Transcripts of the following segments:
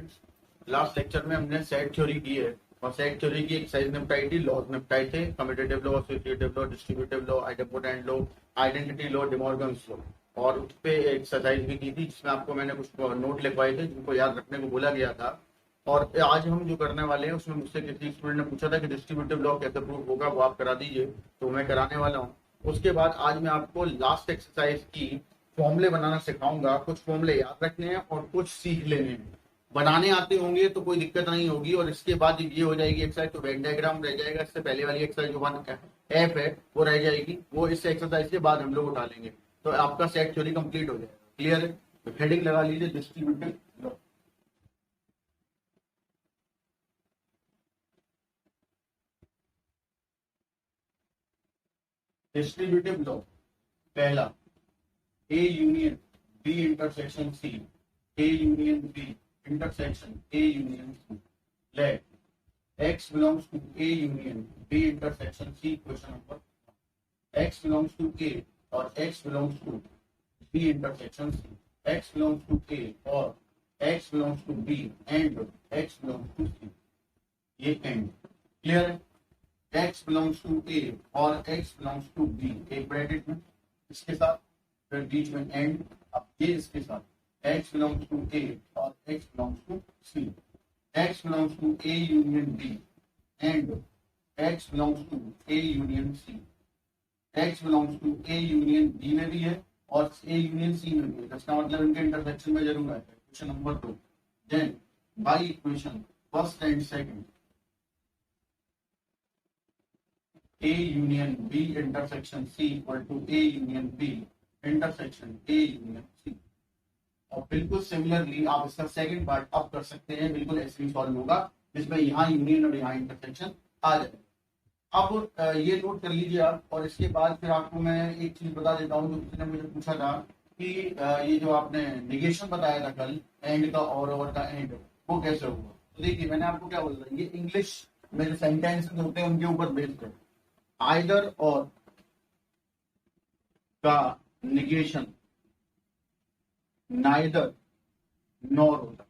Students, last lecture में हमने set theory की है और सेट थ्योरी की एक्सरसाइज निपटाई थी, लॉज निपटाए थे, commutative law, associative law, distributive law, identity law, identity law, De Morgan's law, और उस पे एक्सरसाइज भी की थी जिसमें आपको मैंने कुछ नोट लिखवाए थे जिनको याद रखने को बोला गया था। और आज हम जो करने वाले हैं उसमें मुझसे किसी स्टूडेंट ने पूछा था कि डिस्ट्रीब्यूटिव लॉ कैसे प्रूव होगा, वो आप करा दीजिए, तो मैं कराने वाला हूँ। उसके बाद आज मैं आपको लास्ट एक्सरसाइज की फॉर्मूले बनाना सिखाऊंगा। कुछ फॉर्मूले याद रखने हैं और कुछ सीख लेने हैं। बनाने आते होंगे तो कोई दिक्कत नहीं होगी। और इसके बाद ये हो जाएगी एक्सरसाइज, तो वेन डायग्राम रह जाएगा। इससे पहले वाली एक्सरसाइज जो 1F है वो रह जाएगी, वो इस एक्सरसाइज के बाद हम लोग उठा लेंगे, तो आपका सेट थ्योरी कंप्लीट हो जाएगा। क्लियर है? तो हेडिंग लगा लीजिए डिस्ट्रीब्यूटिव लॉ। डिस्ट्रीब्यूटिव लॉ पहला, A union B intersection C, A union B intersection A union C, let x belongs to a union b intersection c। Question number, x belongs to a और x belongs to b intersection c, x belongs to a और x belongs to b and x belongs to c, ये and. Clear है? x belongs to a और x belongs to b, एक bracket में इसके साथ, फिर बीच में एंड, अब ये इसके साथ x belongs to a और x belongs to c, x belongs to a union b and x belongs to a union c, x belongs to a union b में भी है और a union c में भी है। इसका मतलब इनके इंटरसेक्शन में जरूर आता है। Question number 2, then by equation first and second, a union b intersection c equal to a union b intersection a union c। और बिल्कुल सिमिलरली आप इसका सेकंड पार्ट अब कर सकते हैं, बिल्कुल ऐसे ही सॉल्व होगा जिसमें यहाँ यूनियन और यहाँ इंटरसेक्शन आ जाए। अब ये नोट कर लीजिए आप। और इसके बाद फिर आपको मैं एक चीज बता देता हूँ, जो किसी ने मुझे पूछा था कि ये जो आपने निगेशन बताया था कल, एंड का और का एंड, वो कैसे होगा। तो देखिए मैंने आपको क्या बोला था, ये इंग्लिश में जो सेंटेंसेस होते हैं उनके ऊपर बेस्ड है। आइदर और का निगेशन नाइदर नॉर होता।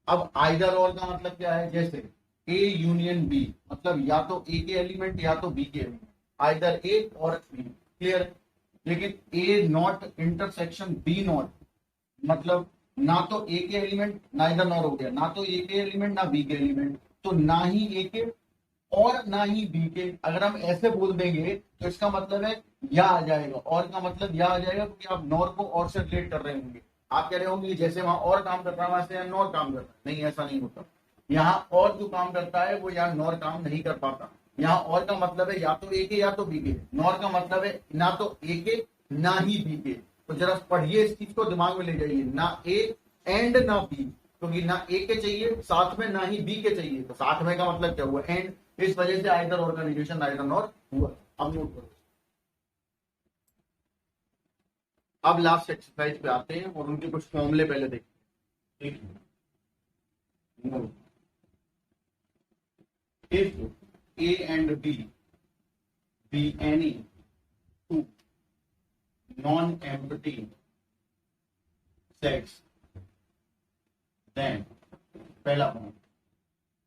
अब आइदर और का मतलब क्या है, जैसे ए यूनियन बी, मतलब या तो ए के एलिमेंट या तो बी के एलिमेंट, आइदर ए और बी। क्लियर? लेकिन ए नॉट इंटरसेक्शन बी नॉट, मतलब ना तो ए के एलिमेंट नाइदर नॉर हो गया, ना तो ए के एलिमेंट ना बी के एलिमेंट, तो ना ही ए के और ना ही बी के। अगर हम ऐसे बोल देंगे तो इसका मतलब है या आ जाएगा, और का मतलब या आ जाएगा, क्योंकि आप नॉर को और से रिलेट कर रहे होंगे। आप कह रहे होंगे जैसे वहां और काम कर रहा है वैसे नॉर काम कर रहा है। नहीं, ऐसा नहीं होता। यहाँ और जो काम करता है वो यहाँ नॉर काम नहीं कर पाता। यहाँ और का मतलब है या तो ए के या तो बी के, नॉर का मतलब है ना तो ए के ना ही बी के। तो जरा पढ़िए, इस चीज को दिमाग में ले जाइए, ना ए एंड ना बी, क्योंकि ना ए के चाहिए साथ में ना ही बी के चाहिए, तो साथ में का मतलब क्या हुआ, एंड। इस वजह से आइदर और का निगेशन आइदर नॉर हुआ। अब नोट करो। अब लास्ट एक्सरसाइज पे आते हैं और उनके कुछ फॉर्मूले पहले देखते हैं। If A and B be any two non empty sets, then पहला point,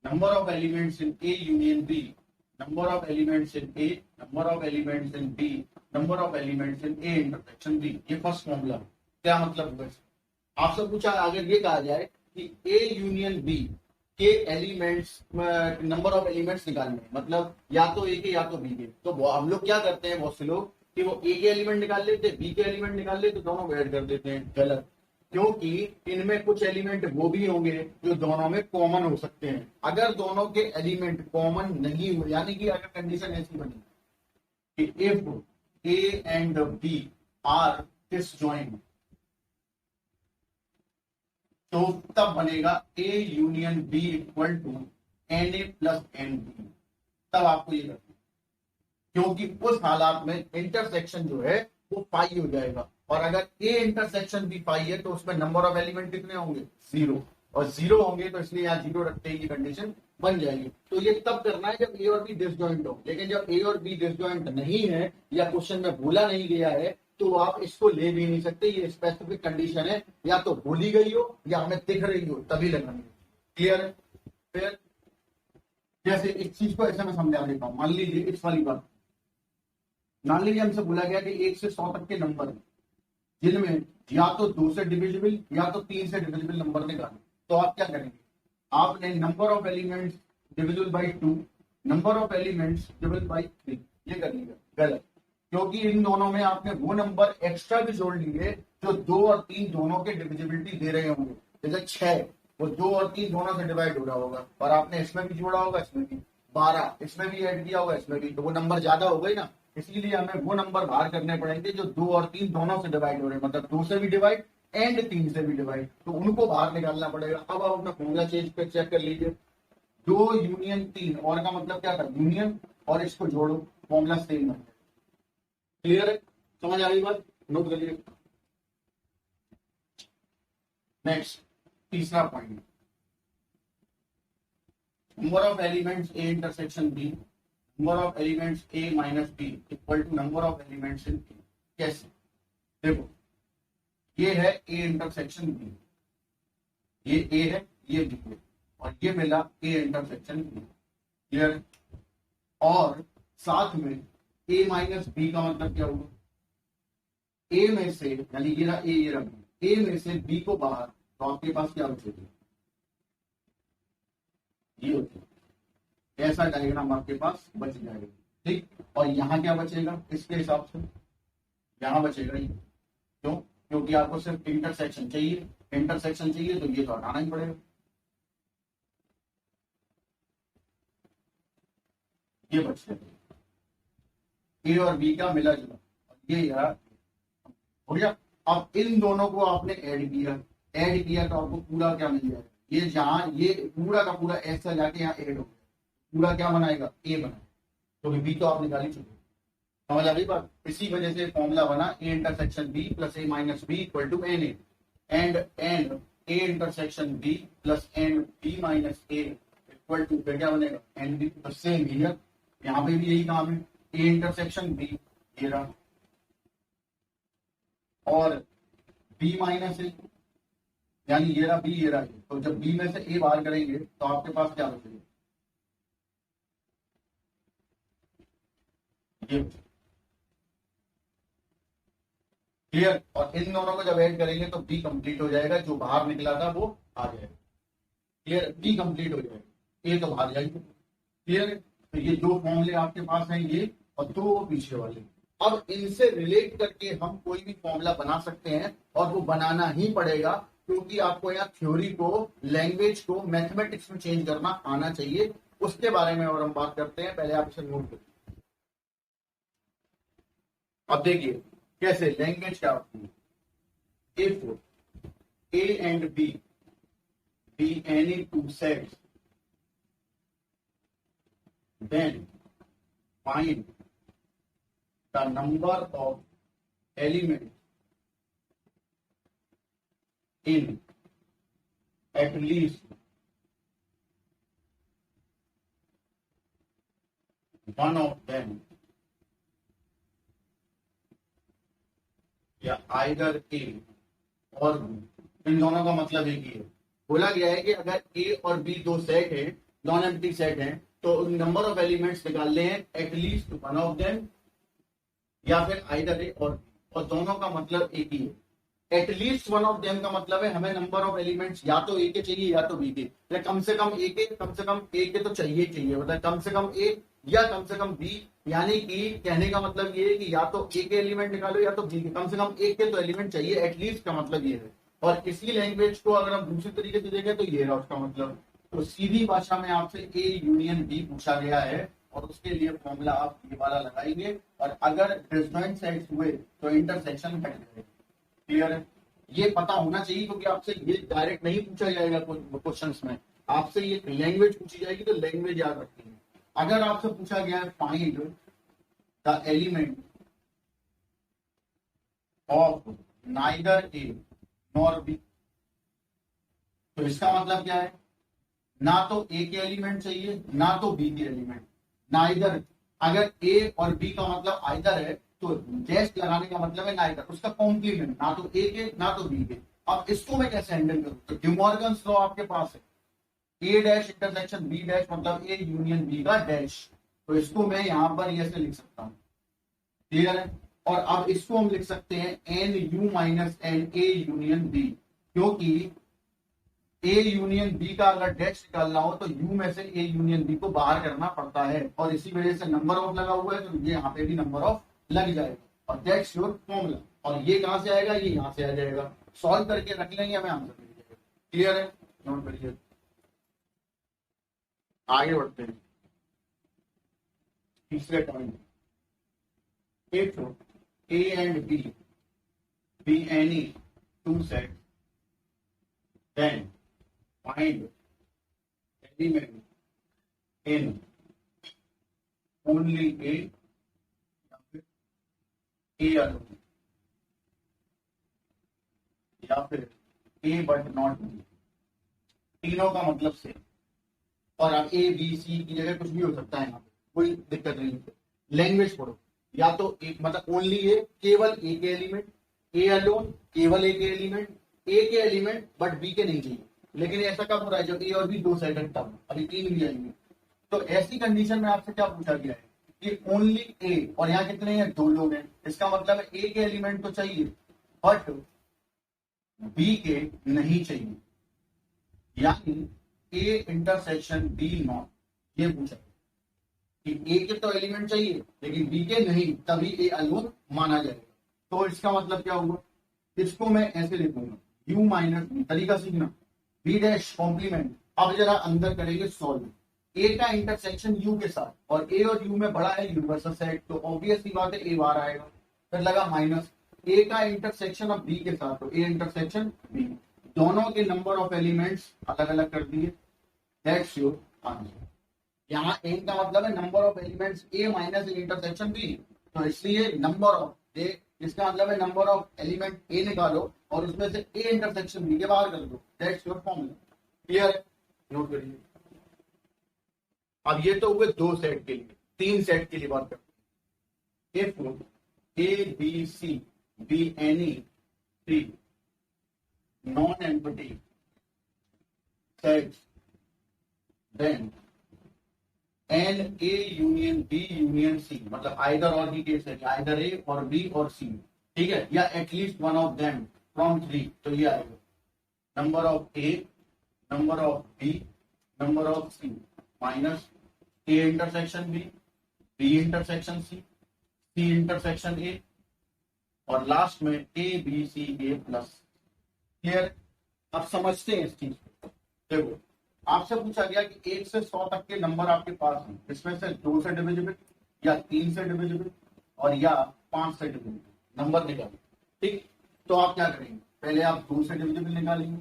number of elements in A union B, number of elements in A, number of elements in B, number of elements in A intersection B। ये first formula. क्या मतलब है? आपसे पूछा अगर ये कहा जाए कि A यूनियन B के एलिमेंट्स, नंबर ऑफ एलिमेंट्स निकालने, मतलब या तो A के या तो B के, तो हम लोग क्या करते हैं बहुत से लोग कि वो A के एलिमेंट निकाल लेते हैं, B के एलिमेंट निकाल लेते, तो दोनों ऐड कर देते हैं। गलत, क्योंकि इनमें कुछ एलिमेंट वो भी होंगे जो दोनों में कॉमन हो सकते हैं। अगर दोनों के एलिमेंट कॉमन नहीं हो, यानी कि अगर कंडीशन ऐसी बनी कि if A and B are disjoint, तो तब बनेगा A union B equal to n A plus N B. तब आपको ये करना है, क्योंकि उस हालात में इंटरसेक्शन जो है वो पाई हो जाएगा। और अगर ए इंटरसेक्शन भी पाई है तो उसमें नंबर ऑफ एलिमेंट कितने होंगे, 0, और 0 होंगे तो इसलिए यहाँ 0 रखते ही कंडीशन बन जाएगी। तो ये तब करना है जब ए और बी डिसजॉइंट हो। लेकिन जब ए और बी डिसजॉइंट नहीं है या क्वेश्चन में बोला नहीं गया है तो आप इसको ले भी नहीं सकते, ये स्पेसिफिक कंडीशन है, या तो बोली गई हो या हमें दिख रही हो तभी लगानी है। क्लियर है? फिर जैसे इस चीज को ऐसे मैं समझा देता हूं, मान लीजिए इस वाली बात, मान लीजिए हमसे बोला गया कि 1 से 100 तक के नंबर हैं जिनमें या तो 2 से डिविजिबल या तो 3 से डिविजिबल नंबर निकालें, तो आप क्या करेंगे? आपने number of elements divisible by 2, number of elements divisible by 3 ये कर लीजिए। गलत, क्योंकि इन दोनों में आपने वो नंबर एक्स्ट्रा भी जोड़ लिए जो 2 और 3 दोनों के डिविजिबिलिटी दे रहे होंगे। जैसे 6 वो 2 और 3 दोनों से डिवाइड हो रहा होगा, और आपने इसमें भी जोड़ा होगा, इसमें भी 12 इसमें भी ऐड किया होगा, इसमें भी, तो वो नंबर ज्यादा हो गई ना। इसीलिए हमें वो नंबर बाहर करने पड़ेंगे जो 2 और 3 दोनों से डिवाइड हो रहे हैं, मतलब 2 से भी डिवाइड एंड 3 से भी डिवाइड, तो उनको बाहर निकालना पड़ेगा। अब आप अपना फॉर्मूला चेंज पे चेक कर लीजिए, 2 यूनियन 3, और का मतलब क्या था? यूनियन, और इसको जोड़ो, फॉर्मूला सेम है। क्लियर है? समझ आ गई बात? नोट करिए। नेक्स्ट तीसरा point, number of elements A intersection B, number of elements A minus B equal to number of elements in A. कैसे? देखो, ये है ए इंटरसेक्शन बी, ये ए है, ये बी है, और ये मिला ए इंटरसेक्शन बी। क्लियर? और साथ में ए माइनस बी का मतलब क्या होगा? ए में से, यानी ये रहा ए, ये रहा बी, ए में से बी को बाहर, तो आपके पास क्या बचेगा? ये होता है, ऐसा डायग्राम आपके पास बच जाएगा। ठीक, और यहाँ क्या बचेगा? इसके हिसाब से यहाँ बचेगा ये। क्यों? क्योंकि आपको सिर्फ इंटरसेक्शन चाहिए, इंटरसेक्शन चाहिए तो ये तो हटाना ही पड़ेगा। ये बच जाएगा ए और बी का मिला जुला, ये यार हो गया। अब इन दोनों को आपने ऐड किया, ऐड किया तो आपको पूरा क्या मिल जाएगा? ये जहां ये पूरा का पूरा ऐसा जाके यहाँ ऐड हो गया, पूरा क्या बनाएगा? ए बनाएगा, तो बी तो आप निकाल ही चुके। समझ आ गई बात? इसी वजह से फॉर्मूला बना A intersection B plus A minus B equal to n A, and n A intersection B plus N B minus A equal to क्या बनेगा? N B. सेम हियर, यहाँ पे भी यही काम है, ए इंटरसेक्शन बी ये रहा, और बी माइनस ए, यानी ये रहा बी, ये रहा ए। तो जब बी में से ए बाहर करेंगे तो आपके पास क्या बचेगा? ये। क्लियर? और इन दोनों को जब ऐड करेंगे तो बी कंप्लीट हो जाएगा, जो बाहर निकला था वो आ जाएगा। क्लियर? बी कंप्लीट हो जाएगा, ए तो बाहर जाएगी। क्लियर? तो ये दो फॉर्मूले आपके पास हैं, ये और दो पीछे वाले। अब इनसे रिलेट करके हम कोई भी फॉर्मूला बना सकते हैं, और वो बनाना ही पड़ेगा, क्योंकि आपको यहाँ थ्योरी को, लैंग्वेज को मैथमेटिक्स में चेंज करना आना चाहिए। उसके बारे में और हम बात करते हैं, पहले आप इसे नोट करिए। अब देखिए कैसे लैंग्वेज क्या होती है। If A and B be any two sets, then find the number of elements in at least one of them, या either A और B। इन दोनों का मतलब एक ही है। बोला गया है कि अगर A और B दो सेट है, नॉन एम्प्टी सेट है, तो नंबर ऑफ एलिमेंट्स निकालने हैं एटलीस्ट वन ऑफ देम, या फिर आइदर ए और दोनों का मतलब एक ही है। एटलीस्ट वन ऑफ देम का मतलब है हमें नंबर ऑफ एलिमेंट्स या तो ए के चाहिए या तो बी के, कम से कम ए के, कम से कम ए के तो चाहिए चाहिए, मतलब कम से कम ए या कम से कम बी। यानी कि कहने का मतलब ये है कि या तो ए के एलिमेंट निकालो या तो बी के, कम से कम ए के तो एलिमेंट चाहिए, एटलीस्ट का मतलब ये है। और इसी लैंग्वेज को अगर हम दूसरी तरीके से देखें तो ये रहा उसका मतलब। तो सीधी भाषा में आपसे ए यूनियन बी पूछा गया है, और उसके लिए फॉर्मूला आप ये वाला लगाएंगे, और अगर डिस्जॉइंट सेट्स हुए तो इंटरसेक्शन हट जाएगा। क्लियर है? ये पता होना चाहिए, क्योंकि आपसे ये डायरेक्ट नहीं पूछा जाएगा क्वेश्चंस में, आपसे ये लैंग्वेज पूछी जाएगी, तो लैंग्वेज याद रखनी है। अगर आपसे पूछा गया है find the element of neither A nor be, तो इसका मतलब क्या है? ना तो ए के एलिमेंट चाहिए ना तो बी के एलिमेंट, नाइदर। अगर ए और बी का मतलब आइदर है तो डैश लगाने का मतलब है नाइदर, उसका कॉम्प्लीमेंट, ना तो ए के ना तो बी के। अब इसको मैं कैसे हैंडल करूं? तो डिमॉर्गन्स लॉ आपके पास है, ए डैश इंटरसेक्शन बी डैश मतलब ए यूनियन बी का डैश, तो इसको मैं यहां पर ऐसे लिख सकता हूं, क्लियर है। और अब इसको हम लिख सकते हैं n U minus n A union B, क्योंकि ए यूनियन बी का अगर डैश निकालना हो तो यू में से ए यूनियन बी को बाहर करना पड़ता है, और इसी वजह से नंबर ऑफ लगा हुआ है, तो ये यहाँ पे भी नंबर ऑफ लग जाएगा, और दैट्स योर फॉर्मूला। और ये कहां से आएगा? ये यहां से आ जाएगा, सॉल्व करके रख लेंगे, हमें आंसर मिल जाएगा। क्लियर है? नोट करिए, आगे बढ़ते हैं तीसरे point. If A and B any two set, then find element in only A या फिर A alone या फिर A but not B, तीनों का मतलब से। और अब A B C की जगह कुछ भी हो सकता है, यहाँ पे कोई दिक्कत नहीं है। लैंग्वेज पढ़ो, या तो एक मतलब ओनली ए, केवल ए के एलिमेंट, ए अलोन केवल ए के एलिमेंट, ए के एलिमेंट बट बी के नहीं चाहिए। लेकिन ऐसा कब हो रहा है जब ए और बी दो साइडेड टर्म, अभी तीन भी आएंगे। तो ऐसी कंडीशन में आपसे क्या पूछा गया है कि ओनली ए, और यहाँ कितने हैं? दो लोग हैं, इसका मतलब है ए के एलिमेंट तो चाहिए बट बी के नहीं चाहिए, यानी ए इंटरसेक्शन बी नॉट, ये पूछा कि ए के तो एलिमेंट चाहिए लेकिन बी के नहीं, तभी ए अलोन माना जाएगा। तो इसका मतलब क्या होगा? इसको मैं ऐसे लिखूंगा, यू माइनस बी, तरीका सीखना, बी डैश कॉम्प्लीमेंट। अब जरा अंदर करेंगे सॉल्व, ए का इंटरसेक्शन यू के साथ, और ए और यू में बड़ा है यूनिवर्सल सेट, तो ऑब्वियसली बात है ए बाहर आएगा। फिर लगा माइनस ए का इंटरसेक्शन अब बी के साथ, तो ए इंटरसेक्शन बी, दोनों के नंबर ऑफ एलिमेंट्स अलग अलग कर दिए, दैट्स योर आंसर। यहाँ एन का मतलब है number of elements A minus intersection B, तो इसलिए नंबर ऑफ ए, इसका मतलब है नंबर ऑफ एलिमेंट ए निकालो और उसमें से ए इंटरसेक्शन बी के बाहर कर दो, दैट्स योर फॉर्मूला। क्लियर है? नोट करिए। अब ये तो हुए दो सेट के लिए, तीन सेट के लिए बात करते हैं। If A B C be any three non empty sets, then n A union B union C, मतलब आइदर और ही केस है, आइदर ए और बी और सी, ठीक है, या at least one of them from three, तो ये आएगा number of A, number of B, number of C minus A intersection B, B intersection C, C intersection A, और लास्ट में A B C A plus. Clear? अब समझते हैं इस चीज को। देखो, आपसे पूछा गया कि 1 से 100 तक के नंबर आपके पास हैं, इसमें से 2 से डिविजिबल या 3 से डिविजिबल और या 5 से डिविजिबल नंबर निकालें, ठीक। तो आप क्या करेंगे? पहले आप 2 से डिविजिबल निकालेंगे,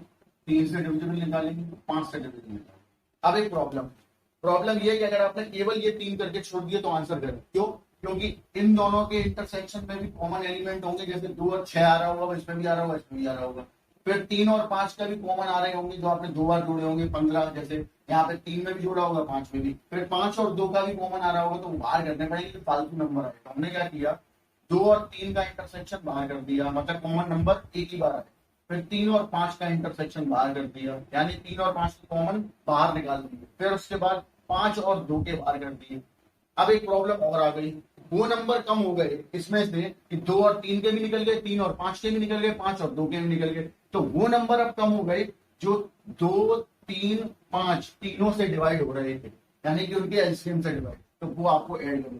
3 से डिविजिबल निकालेंगे, 5 से डिविजिबल निकालेंगे। अब एक प्रॉब्लम ये है कि अगर आपने केवल ये 3 करके छोड़ दिए तो आंसर करें, क्यों? क्योंकि इन दोनों के इंटरसेक्शन में भी कॉमन एलिमेंट होंगे, जैसे 2 और 6 आ रहा होगा, इसमें भी आ रहा होगा, इसमें भी आ रहा होगा। फिर 3 और 5 का भी कॉमन आ रहे होंगे, जो आपने 2 बार जोड़े होंगे, 15, जैसे यहाँ पे 3 में भी जोड़ा होगा, 5 में भी। फिर 5 और 2 का भी कॉमन आ रहा होगा, तो बाहर करने पड़ेंगे, तो फालतू नंबर आएगा। हमने क्या किया? 2 और 3 का इंटरसेक्शन बाहर कर दिया, मतलब कॉमन नंबर एक ही बार आए। फिर 3 और 5 का इंटरसेक्शन बाहर कर दिया, यानी 3 और 5 के कॉमन बाहर निकाल दिए। फिर उसके बाद 5 और 2 के बाहर कर दिए। अब एक प्रॉब्लम और आ गई, वो नंबर कम हो गए इसमें से कि 2 और 3 के भी निकल गए, 3 और 5 के भी निकल गए, 5 और 2 के भी निकल गए। तो वो नंबर अब कम हो गए जो 2, 3, 5 तीनों से डिवाइड हो रहे थे, यानी कि उनके एलसीएम से डिवाइड, तो वो आपको ऐड करना,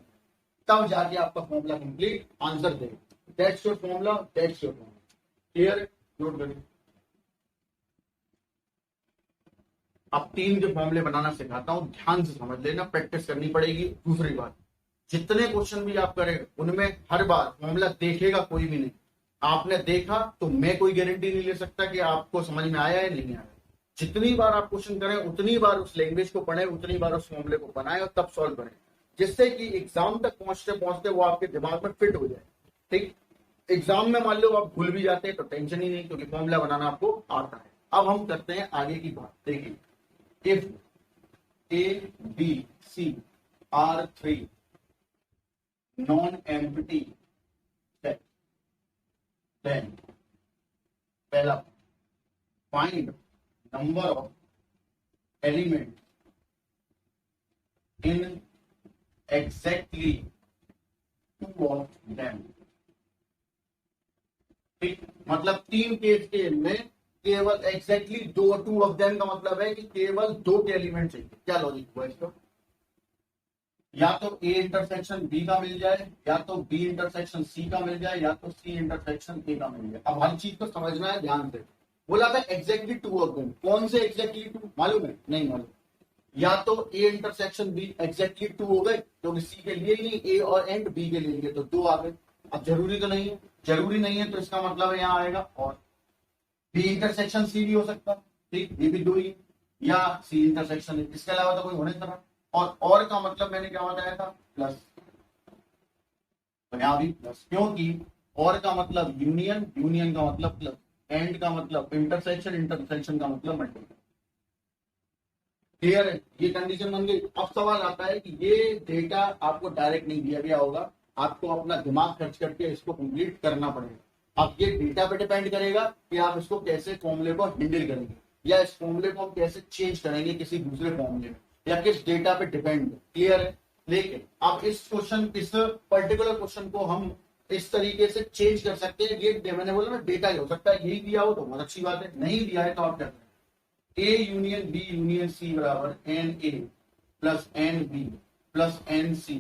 तब जाके आपका फॉर्मूला कंप्लीट आंसर देगा। That's your formula, that's your formula. Clear? Note करिए। अब 3 जो फॉर्मूले बनाना सिखाता हूं, ध्यान से समझ लेना, प्रैक्टिस करनी पड़ेगी। दूसरी बात, जितने क्वेश्चन भी आप करें उनमें हर बार फॉर्मूला देखेगा कोई भी नहीं। आपने देखा तो मैं कोई गारंटी नहीं ले सकता कि आपको समझ में आया है नहीं आया। जितनी बार आप क्वेश्चन करें उतनी बार उस लैंग्वेज को पढ़ें, उतनी बार उस फॉर्मूले को बनाएं और तब सॉल्व करें, जिससे कि एग्जाम तक पहुंचते पहुंचते वो आपके दिमाग में फिट हो जाए। ठीक, एग्जाम में मान लो आप भूल भी जाते हैं तो टेंशन ही नहीं, क्योंकि फॉर्मूला बनाना आपको आता है। अब हम करते हैं आगे की बात। देखिए, if A, B, C are 3 non-empty then पहला find number of element in exactly two of them. ठीक, मतलब तीन केस के में केवल एग्जैक्टली दो, टू ऑफ देम का मतलब है कि केवल दो के एलिमेंट चाहिए। क्या लॉजिक हुआ इसका? या तो ए इंटरसेक्शन बी का मिल जाए, या तो बी इंटरसेक्शन सी का मिल जाए, या तो सी इंटरसेक्शन ए का मिल जाए। अब हर चीज को समझना है ध्यान से। बोला था एग्जैक्टली टू ऑफ देम, कौन से एग्जैक्टली टू मालूम है? नहीं मालूम। या तो A intersection B exactly two हो गए, क्योंकि सी के लिए ही नहीं, ए और एंड बी के लिए, तो दो आ गए। अब जरूरी तो नहीं है, जरूरी नहीं है तो इसका मतलब है यहाँ आएगा और बी इंटरसेक्शन सी भी हो सकता है। ठीक, ये भी दो ही, या सी इंटरसेक्शन, इसके अलावा तो कोई होने तरह। और का मतलब मैंने क्या बताया था? प्लस। तो यहाँ भी प्लस, क्योंकि और का मतलब यूनियन, यूनियन का मतलब प्लस, एंड का मतलब इंटरसेक्शन, इंटरसेक्शन का मतलब मल्टीप्लाई। क्लियर है? ये कंडीशन बन गई। अब सवाल आता है कि ये डेटा आपको डायरेक्ट नहीं दिया गया होगा, आपको अपना दिमाग खर्च करके इसको कंप्लीट करना पड़ेगा। अब ये डेटा पे डिपेंड करेगा कि आप इसको कैसे फॉर्मूले को हैंडल करेंगे, या इस फॉर्मूले को हम कैसे चेंज करेंगे किसी दूसरे फॉर्मूले में, या किस डेटा पे डिपेंड है। क्लियर है? लेकिन अब इस क्वेश्चन, इस पर्टिकुलर क्वेश्चन को हम इस तरीके से चेंज कर सकते हैं। ये मैंने बोला ना, डेटा ही हो सकता है यही दिया हो तो बहुत अच्छी बात है, नहीं दिया है तो आप क्या A union B union C बराबर N A plus N B plus N C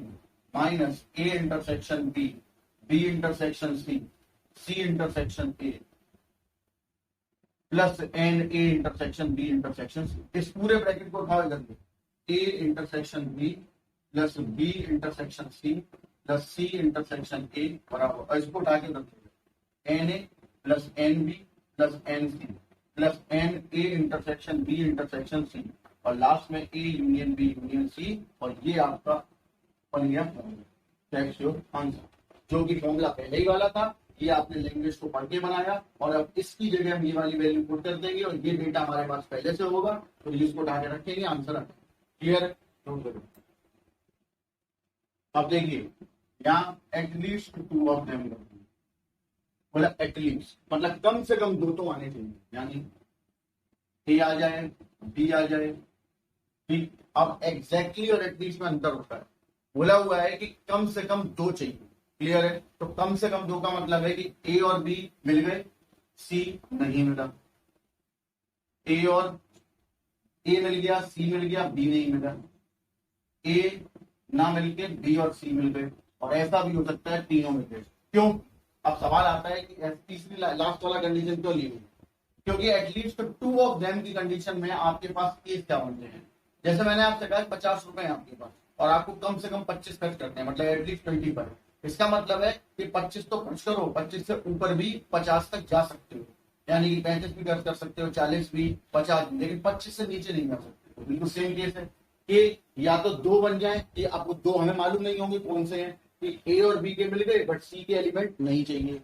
minus A intersection B, B intersection C, C intersection A plus N A intersection B intersection C. इस पूरे ब्रैकेट को उठाओ इधर पे, A intersection B plus B intersection C plus C intersection A बराबर, इसको उठा के रखिए N A plus N B plus N C plus N A intersection B intersection C, और लास्ट में A union B union C, और ये आपका बन गया आंसर। जो कि फॉर्मूला पहले ही वाला था, ये आपने लैंग्वेज को पढ़ के बनाया, और अब इसकी जगह हम ये वाली वैल्यू पुट कर देंगे, और ये डेटा हमारे पास पहले से होगा, तो इसको उठा के रखेंगे, आंसर आएगा। क्लियर? अब देखिए यहाँ एटलीस्ट टू ऑफ देम, बोला एटलीस्ट मतलब कम से कम दो तो आने चाहिए, यानी ए आ जाए, बी आ जाए। ठीक, अब एग्जैक्टली और एटलीस्ट में अंतर होता है। बोला हुआ है कि कम से कम दो चाहिए। क्लियर है? तो कम से कम दो का मतलब है कि ए और बी मिल गए, सी नहीं मिला, ए और ए मिल गया, सी मिल गया, बी नहीं मिला, ए ना मिलके बी और सी मिल गए, और ऐसा भी हो सकता है तीनों मिल गए। क्यों? अब सवाल आता है कि तीसरी लास्ट वाला कंडीशन क्यों ली हुई? क्योंकि एटलीस्ट टू ऑफ देम की कंडीशन में आपके पास केस क्या बनते हैं? जैसे मैंने आपसे कहा 50 रुपए आपके पास, और आपको कम से कम 25 खर्च करते हैं, मतलब एटलीस्ट 25। इसका मतलब है कि 25 तो खर्च करो, 25 से ऊपर भी 50 तक जा सकते हो, यानी कि 35 भी खर्च कर सकते हो, 40 भी, 50 भी, लेकिन 25 से नीचे नहीं जा सकते। तो बिल्कुल सेम केस है कि या तो दो बन जाए, कि आपको दो हमें मालूम नहीं होंगे कौन से हैं, कि ए और बी के मिल गए बट सी के एलिमेंट नहीं चाहिए,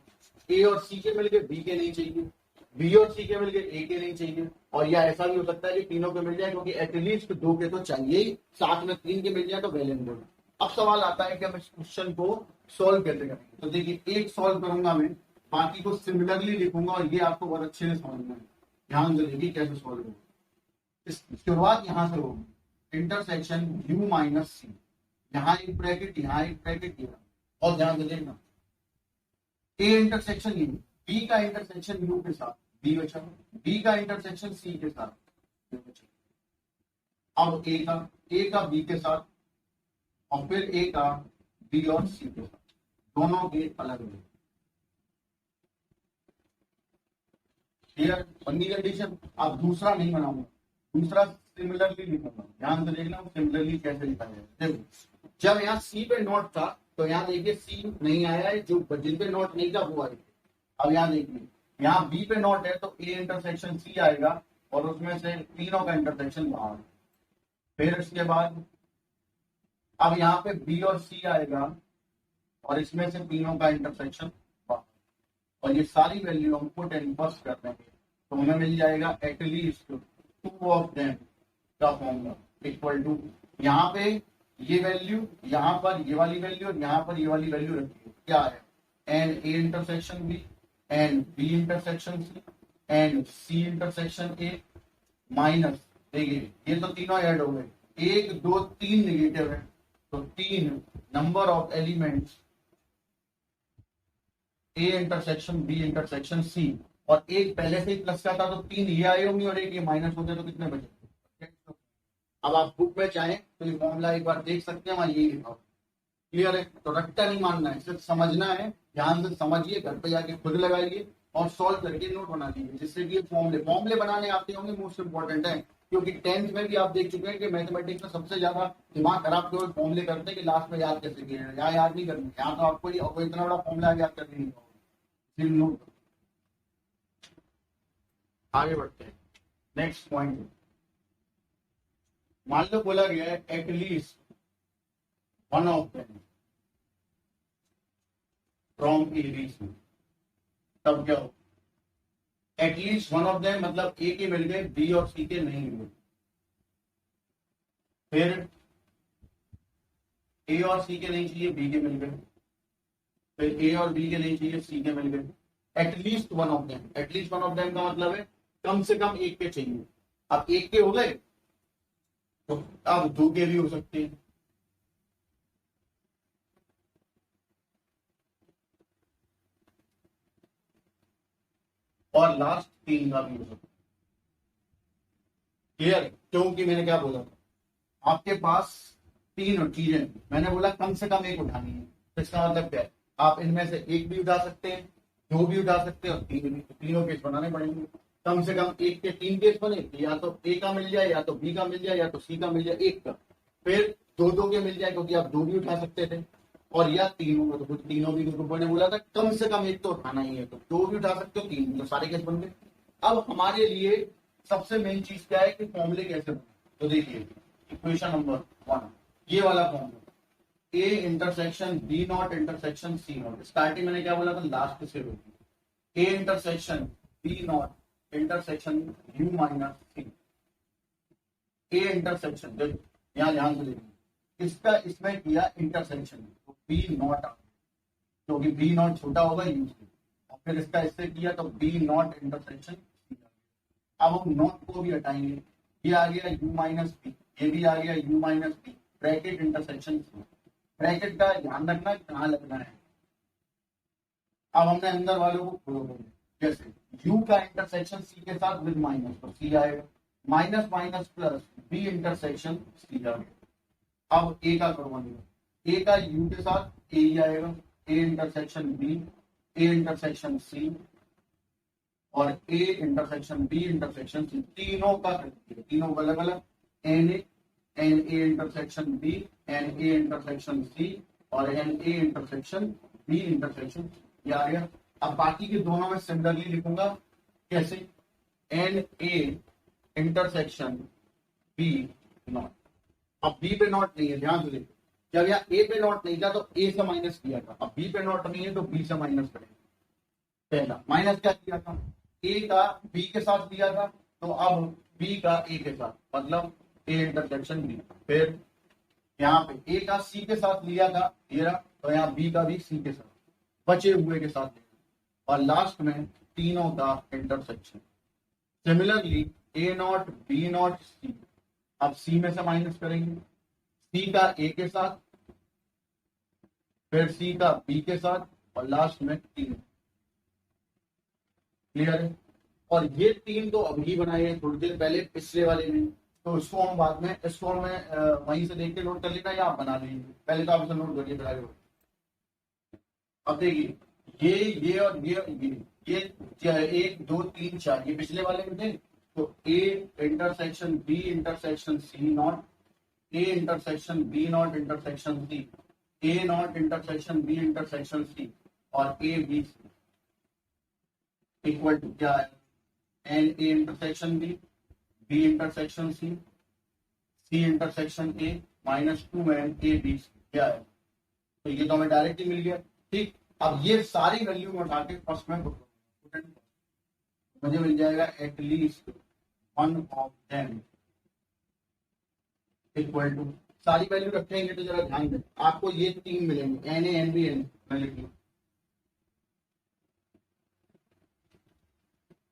ए और सी के मिल गए बी के नहीं चाहिए, बी और सी के मिल गए ए के नहीं चाहिए, और या ऐसा भी हो सकता है कि तीनों के मिल जाए, क्योंकि एटलीस्ट दो के तो चाहिए ही, साथ में तीन के मिल जाए तो वेल एंड गुड। अब सवाल आता है कि हम इस क्वेश्चन को सोल्व कैसे करेंगे। तो देखिए एक सॉल्व करूंगा मैं, बाकी को सिमिलरली लिखूंगा, और ये आपको बहुत अच्छे से समझना है। ध्यान से देखिए कैसे सॉल्व होगा। इस शुरुआत यहां से होगी, इंटरसेक्शन यू माइनस सी, यहाँ एक ब्रैकेट, यहाँ एक ब्रैकेट, और ध्यान से देखना ए इंटरसेक्शन यू, बी का इंटरसेक्शन यू के साथ बी बचा, बी का इंटरसेक्शन सी के साथ बचा, अब ए का बी के साथ, और फिर ए का बी और सी के साथ, दोनों के अलग अलग। क्लियर? बनी कंडीशन। अब दूसरा नहीं बनाऊंगा, दूसरा सिमिलरली लिखूंगा। ध्यान से देखना सिमिलरली कैसे लिखा जाएगा। देखो जब यहाँ सी पे नोट था तो यहाँ देखिए सी नहीं आया है, जो जिन पे नोट नहीं था वो आएगा। अब यहाँ देखिए यहाँ बी पे नोट है तो ए इंटरसेक्शन सी आएगा, और उसमें से तीनों का इंटरसेक्शन बाहर। फिर इसके बाद अब यहाँ पे बी और सी आएगा, और इसमें से तीनों का इंटरसेक्शन बाहर, और ये सारी वैल्यू हम पुट एंड फर्स्ट कर देंगे, तो हमें मिल जाएगा एटलीस्ट टू ऑफ देम का फॉर्मूला इक्वल टू, यहाँ पे ये वैल्यू, यहाँ पर ये वाली वैल्यू, और यहाँ पर ये वाली वैल्यू रखी है। क्या है? N A intersection B and B intersection C and C intersection A minus, देखिए ये तो तीनों ऐड हो गए, एक दो तीन निगेटिव है तो तीन number of elements A intersection B intersection C, और एक पहले से ही प्लस का था तो तीन ये आए होंगे और एक ये माइनस होते तो कितने बचे। अब आप बुक में चाहें तो ये फॉर्मूला एक बार देख सकते हैं, वहां यही लिखा हो। क्लियर है? तो रट्टा नहीं मानना है, सिर्फ समझना है, ध्यान से समझिए, घर पे जाके खुद लगाइए और सॉल्व करके नोट बना लीजिए, जिससे कि फॉर्मूले फॉर्मूले बनाने आते होंगे, मोस्ट इंपॉर्टेंट है। क्योंकि 10th में भी आप देख चुके हैं कि मैथमेटिक्स में सबसे ज्यादा दिमाग खराब केवल फॉर्मूले करते हैं कि लास्ट में याद कैसे किए, या याद नहीं करना, यहाँ तो आपको कोई इतना बड़ा फॉर्मूला याद करने नहीं होगा। नोट आगे बढ़ते हैं, नेक्स्ट पॉइंट। मान लो बोला गया है at least one of them from a region, तब क्या हो? एटलीस्ट वन ऑफ देम मतलब ए के मिल गए, बी और सी के नहीं मिले। फिर ए और सी के नहीं चाहिए, बी के मिल गए। फिर ए और बी के नहीं चाहिए, सी के मिल गए। At least one of them, at least one of them का मतलब है कम से कम एक के चाहिए। अब एक के हो गए तो अब दो के भी हो सकते हैं, और लास्ट तीन का भी हो सकता है। क्लियर? क्योंकि मैंने क्या बोला था, आपके पास तीन चीजें, मैंने बोला कम से कम एक उठानी है, तो इसका मतलब क्या है, आप इनमें से एक भी उठा सकते हैं, दो भी उठा सकते हैं और तीन भी, तो तीनों केस बनाने पड़ेंगे। कम से कम एक के तीन केस बने, या तो ए का मिल जाए, या तो बी का मिल जाए, या तो सी का मिल जाए एक का। फिर दो दो के मिल जाए क्योंकि आप दो भी उठा सकते थे, और या तीनों का, तो तीनों भी, ग्रुप ने बोला था कम से कम एक तो उठाना ही है, तो दो भी उठा सकते हो, तीन, तो सारे केस बन गए। अब हमारे लिए सबसे मेन चीज क्या है कि फॉर्मूले कैसे बने, तो देखिए इक्वेशन नंबर 1, ये वाला formula, A intersection B not intersection C not, starting मैंने क्या बोला था, लास्ट से रोकी, A intersection B not intersection U minus C, A intersection, देखो यहाँ ध्यान से देखिए, इसका इसमें किया इंटरसेक्शन, तो बी नॉट, क्योंकि बी नॉट छोटा होगा यू से, और फिर इसका इससे किया तो बी नॉट इंटरसेक्शन सी। अब हम नॉट को भी हटाएंगे, ये आ गया यू माइनस बी, ये भी आ गया U minus B, bracket intersection C. Bracket का ध्यान रखना कहाँ लगना है। अब हमने अंदर वालों को खोलो, जैसे u का इंटरसेक्शन c के साथ विद माइनस, तो c आएगा, minus minus plus b intersection c आ गया। अब a का करवाइए, a का u के साथ a ही आएगा, a intersection b, a intersection c और a intersection b intersection c, तीनों का करके, तीनों अलग अलग, N A intersection B, N A intersection C और N A intersection B intersection, ये आ गया। अब बाकी के दोनों में सिमिलरली लिखूंगा, कैसे, n A intersection B not. अब बी पे नॉट नहीं है, ध्यान से देखो, जब यहाँ ए पे नॉट नहीं था तो ए से माइनस किया था, अब बी पे नॉट नहीं है तो बी से माइनस करेंगे। पहला माइनस क्या किया था, ए का बी के साथ दिया था, तो अब बी का ए के साथ, मतलब ए इंटरसेक्शन बी। फिर यहाँ पे ए का सी के साथ लिया था, ये रहा, तो यहाँ बी का भी सी के साथ, बचे हुए के साथ, और लास्ट में तीनों का intersection. Similarly A not B not C, अब सी में से माइनस करेंगे, सी का ए के साथ, फिर सी का बी के साथ, और लास्ट में तीन। क्लियर है? और ये तीन तो अभी बनाए हैं थोड़ी देर पहले पिछले वाले में, तो इसको हम बाद में, इसको हमें वहीं से देख के नोट कर लेना या आप बना लेंगे, पहले तो आप इसे नोट करिए फिर। अब देखिए ये और ये एक दो तीन चार, ये पिछले वाले में थे, तो A intersection B intersection C not, A intersection B not intersection C, A not intersection B intersection C और ए बी इक्वल टू क्या है, N A intersection B, B intersection C, C intersection A minus 2 n A B क्या है, तो ये तो हमें directly मिल गया। ठीक, अब ये सारी वैल्यू में उठा के फर्स्ट में मुझे मिल जाएगा at least one of them equal to, सारी वैल्यू रखेंगे तो जरा ध्यान दें, आपको ये तीन मिलेंगे, n A n B n, मैं लिख लूं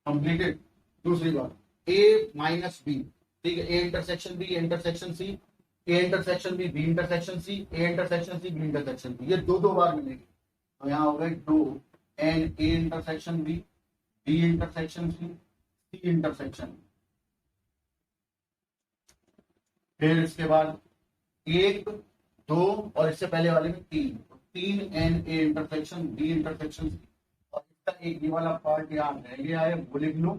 कंप्लीटेड। दूसरी बात, ए माइनस बी, ठीक है, A intersection B intersection C, A intersection B B intersection C, A intersection C B intersection B, ये दो दो बार मिलेंगे। तो यहाँ हो गए दो n A intersection B, B intersection C, C intersection. फिर इसके बाद एक, दो और इससे पहले वाले में तीन, तो तीन n A intersection B intersection C. और इसका एक ये वाला पार्ट यहाँ रह गया है, वो लिख लो,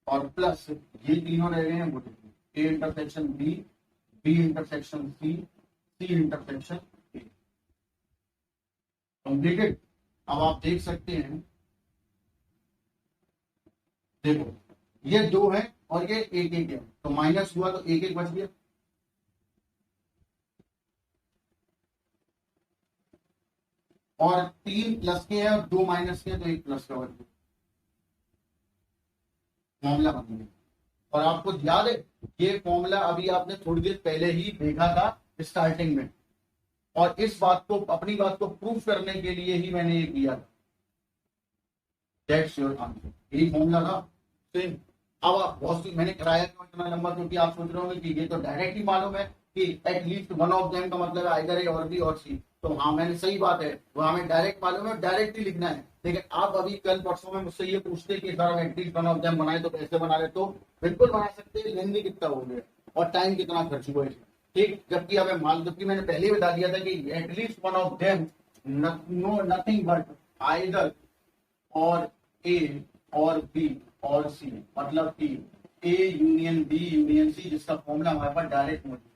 और प्लस ये तीनों रह गए हैं वो लिख लो, A intersection B, B intersection C, C intersection A. Completed. अब आप देख सकते हैं, देखो ये दो है और ये एक एक है, तो माइनस हुआ तो एक एक बच गया, और तीन प्लस के हैं और दो माइनस के हैं, तो एक प्लस का बच गया, फॉर्मूला बन गया। और आपको याद है ये फॉर्मूला अभी आपने थोड़ी देर पहले ही देखा था स्टार्टिंग में, और इस बात को, अपनी बात को प्रूफ करने के लिए ही मैंने ये किया था। दैट्स योर आंसर, यही फॉर्मूला था सेम। अब आप बहुत सी मैंने कराया क्यों इतना लंबा, क्योंकि आप सोच रहे होंगे कि ये तो डायरेक्ट ही मालूम है कि एटलीस्ट वन ऑफ देम का मतलब है आइदर ए और बी और सी। तो हाँ, मैंने सही बात है, वो हमें डायरेक्ट मालूम है, डायरेक्ट ही लिखना है। लेकिन आप अभी कल परसों में मुझसे ये पूछते कि sir at least one of them बनाए तो कैसे बना ले, तो बिल्कुल बना सकते हैं, लेंदी कितना हो गया और टाइम कितना खर्च हुआ है, ठीक। जबकि हमें माल, जबकि मैंने पहले ही बता दिया था कि at least one of them, no nothing but either और ए और बी और सी, मतलब कि A union B union C, जिसका फॉर्मूला हमारे पास डायरेक्ट मौजूद है।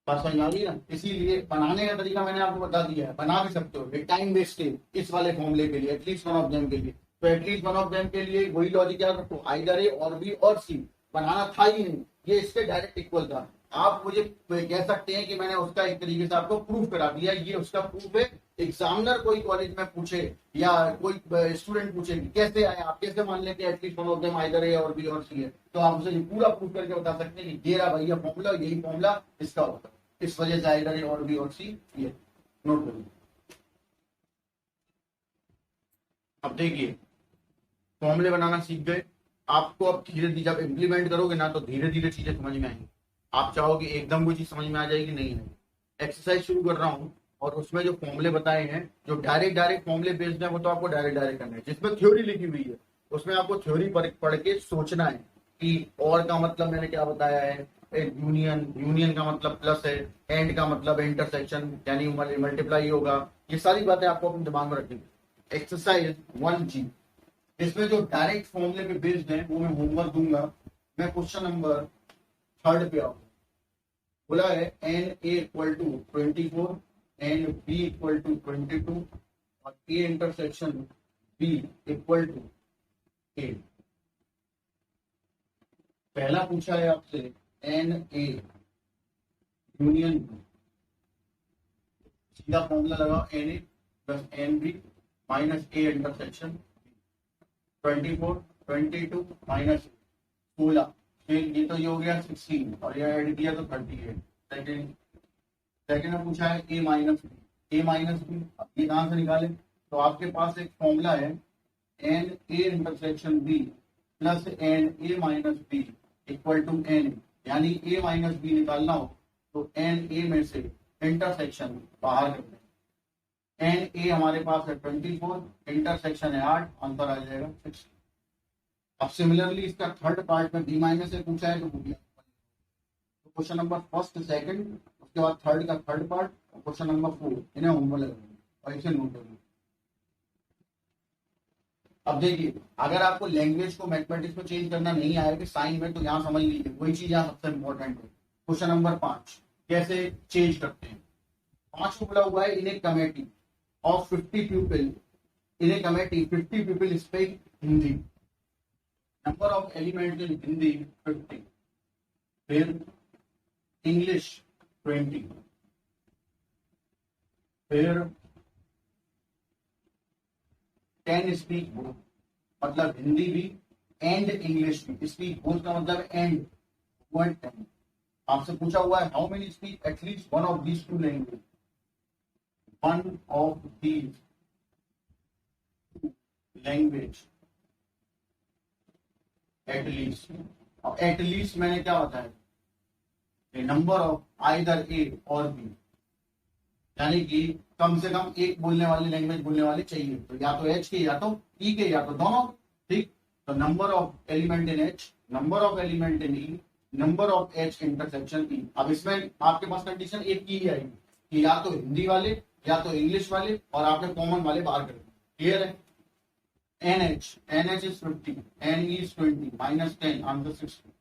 बात समझ आ रही है ना। इसीलिए बनाने का तरीका मैंने आपको बता दिया है, बना भी सकते हो, टाइम वेस्ट है इस वाले फॉर्मूले के लिए, एटलीस्ट वन ऑफ देम के लिए। तो एटलीस्ट वन ऑफ देम के लिए वही लॉजिक याद रखो, आइदर ए और बी और सी, बनाना था ही नहीं, ये इसके डायरेक्ट इक्वल था। आप मुझे कह सकते हैं कि मैंने उसका एक तरीके से आपको प्रूफ करा दिया, ये उसका प्रूफ है। एग्जामिनर कोई कॉलेज में पूछे या कोई स्टूडेंट पूछे कि कैसे आए, आप कैसे मान लेते हैं at least one of them either A और बी और सी है, तो आप उसे पूरा प्रूफ करके बता सकते हैं कि ये रहा भैया फॉर्मूला, यही फॉर्मूला इसका होता है, इस वजह से आइदर ए और बी और सी, ये नोट करिए। अब देखिए फॉर्मूले बनाना सीख गए, आपको अब धीरे धीरे जब इम्प्लीमेंट करोगे ना, तो धीरे धीरे चीजें समझ में आएंगी। आप चाहोगे एकदम वो चीज समझ में आ जाएगी, नहीं है। एक्सरसाइज शुरू कर रहा हूँ, और उसमें जो फॉर्मूले बताए हैं, जो डायरेक्ट डायरेक्ट फॉर्मूले बेस्ड है, वो तो आपको डायरेक्ट डायरेक्ट करना है। जिसमें थ्योरी लिखी हुई है उसमें आपको थ्योरी पढ़ के सोचना है कि और का मतलब मैंने क्या बताया है, यूनियन, यूनियन का मतलब प्लस है, एंड का मतलब इंटरसेक्शन यानी मल्टीप्लाई होगा। ये सारी बातें आपको अपने दिमाग में रखनी। एक्सरसाइज 1G, इसमें जो डायरेक्ट फॉर्मूले पे बेस्ड है वो मैं होमवर्क दूंगा। मैं क्वेश्चन नंबर 3 पे आऊंगा। बोला है N A equal to 24, N B equal to 22 और A intersection B equal to A. पहला पूछा है आपसे एन ए यूनियन बी, सीधा फॉर्मूला लगाओ, N A plus N B minus A intersection 24, 22 minus 16, फिर ये तो ये हो गया 16 और ये ऐड किया तो 38। सेकेंड में पूछा है ए माइनस बी, ए माइनस बी, ये कहां से निकाले, तो आपके पास एक फॉर्मूला है N A intersection B plus N A minus B equal to n, यानी ए माइनस बी निकालना हो तो एन ए में से इंटरसेक्शन बाहर कर दें। एन ए हमारे पास है 24, इंटरसेक्शन है 8, आंसर आ जाएगा 6। अब सिमिलरली इसका थर्ड पार्ट में बी माइनस से पूछा है, तो तो क्वेश्चन नंबर फर्स्ट सेकंड, उसके बाद थर्ड का थर्ड पार्ट और क्वेश्चन नंबर 4 इन्हें होमवर्क लगाएंगे और इसे नोट करेंगे। अब देखिए अगर आपको लैंग्वेज को मैथमेटिक्स को चेंज करना नहीं आया कि साइन में, तो यहाँ समझ लीजिए वही चीज यहाँ सबसे इंपॉर्टेंट है। क्वेश्चन नंबर 5 कैसे चेंज करते हैं। 5 को बोला हुआ है in a committee of 50 people, in a committee 50 people speak Hindi, number of elements in Hindi 50, फिर इंग्लिश 20, फिर 10 स्पीक बोथ, मतलब हिंदी भी एंड इंग्लिश भी। स्पीक बोथ का मतलब एंड, 10। आपसे पूछा हुआ है how many speak at least one of these two language, one of these language at least, और एटलीस्ट मैंने क्या बताया, नंबर ऑफ आइदर ए और बी, यानी कि कम से कम एक बोलने वाली लैंग्वेज बोलने वाले चाहिए, तो या तो एच के या तो ई के या तो दोनों। ठीक, तो number of element in H, number of element in E, number of H intersection E. अब इसमें आपके पास कंडीशन एक की ही आएगी कि या तो हिंदी वाले या तो इंग्लिश वाले, और आपने कॉमन वाले बाहर कर दिए। क्लियर है? NH is 50, NE is 20, -10, answer 60।